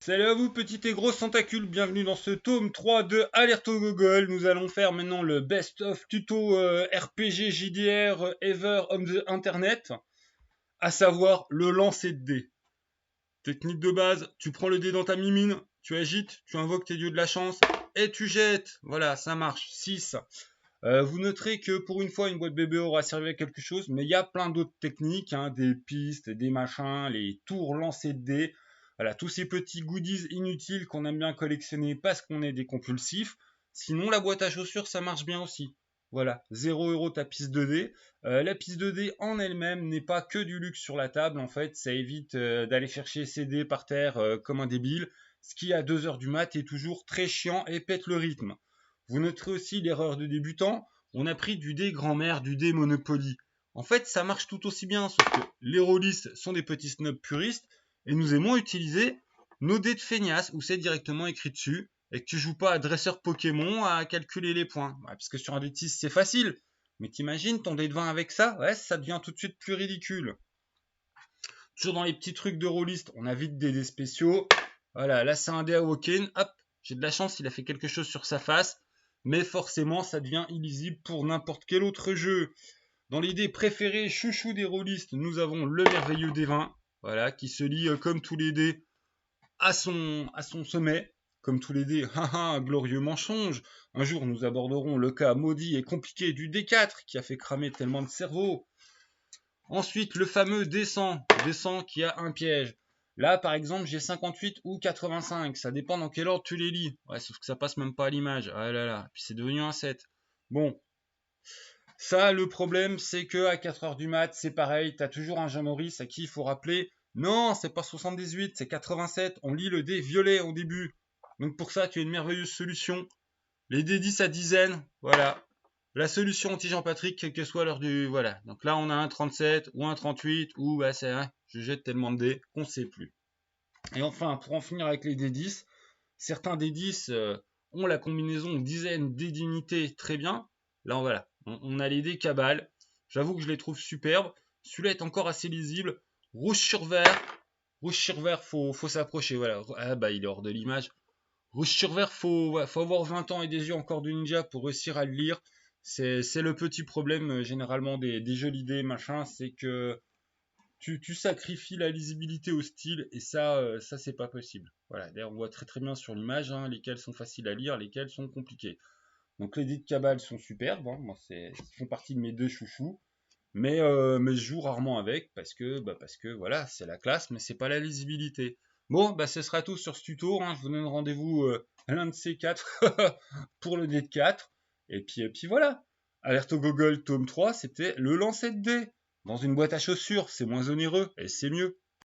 Salut à vous petits et gros tentacules, bienvenue dans ce tome 3 de Alerte au Gogol. Nous allons faire maintenant le best of tuto RPG JDR ever on the internet, à savoir le lancer de dés. Technique de base, tu prends le dé dans ta mimine, tu agites, tu invoques tes dieux de la chance et tu jettes. Voilà, ça marche. 6. Vous noterez que pour une fois, une boîte bébé aura servi à quelque chose, mais il y a plein d'autres techniques, hein, des pistes, des machins, les tours lancés de dés. Voilà, tous ces petits goodies inutiles qu'on aime bien collectionner parce qu'on est des compulsifs. Sinon, la boîte à chaussures, ça marche bien aussi. Voilà, 0 € ta piste de dés. La piste de dés en elle-même n'est pas que du luxe sur la table. En fait, ça évite d'aller chercher ses dés par terre comme un débile, ce qui à 2 heures du mat est toujours très chiant et pète le rythme. Vous noterez aussi l'erreur de débutant. On a pris du dé grand-mère, du dé Monopoly. En fait, ça marche tout aussi bien, sauf que les rôlistes sont des petits snobs puristes et nous aimons utiliser nos dés de feignasse où c'est directement écrit dessus et que tu joues pas à dresseur Pokémon à calculer les points. Ouais, parce que sur un dé de 6, c'est facile. Mais t'imagines ton dé de 20 avec ça, ouais, ça devient tout de suite plus ridicule. Toujours dans les petits trucs de rôliste, on a vite des dés spéciaux. Voilà, là c'est un dé Awoken, hop, j'ai de la chance, il a fait quelque chose sur sa face, mais forcément ça devient illisible pour n'importe quel autre jeu. Dans les dés préférés, chouchou des rôlistes, nous avons le merveilleux dé 20, voilà, qui se lie comme tous les dés à son sommet, comme tous les dés, haha, glorieux mensonge. Un jour nous aborderons le cas maudit et compliqué du D4 qui a fait cramer tellement de cerveaux. Ensuite, le fameux descend qui a un piège. Là, par exemple, j'ai 58 ou 85. Ça dépend dans quel ordre tu les lis. Ouais, sauf que ça passe même pas à l'image. Ah là là. Puis c'est devenu un 7. Bon. Ça, le problème, c'est que à 4 heures du mat, c'est pareil. T'as toujours un Jean-Maurice à qui il faut rappeler. Non, c'est pas 78, c'est 87. On lit le dé violet au début. Donc pour ça, tu as une merveilleuse solution. Les dés 10 à dizaines, voilà. La solution anti-Jean-Patrick, quelle que soit l'heure du... Voilà. Donc là, on a un 37 ou un 38 ou bah, c'est un... Je jette tellement de dés qu'on ne sait plus. Et enfin, pour en finir avec les D10, certains D10 ont la combinaison dizaines dés d'unités très bien. Là, voilà. On a les dés cabales. J'avoue que je les trouve superbes. Celui-là est encore assez lisible. Rouge sur vert. Rouge sur vert, faut s'approcher. Voilà. Ah bah, il est hors de l'image. Rouge sur vert, faut avoir 20 ans et des yeux encore de ninja pour réussir à le lire. C'est le petit problème généralement des jolis dés, machin, c'est que tu sacrifies la lisibilité au style et ça c'est pas possible. Voilà, d'ailleurs on voit très très bien sur l'image hein, lesquels sont faciles à lire, lesquels sont compliqués. Donc les dés de cabale sont superbes, hein, moi ils font partie de mes deux chouchous, mais je joue rarement avec parce que voilà, c'est la classe, mais c'est pas la lisibilité. Bon, bah ce sera tout sur ce tuto. Hein. Je vous donne rendez-vous à l'un de ces quatre pour le dé de 4. Et puis voilà. Alerte au Gogol tome 3, c'était le lancer de dés. Dans une boîte à chaussures, c'est moins onéreux et c'est mieux.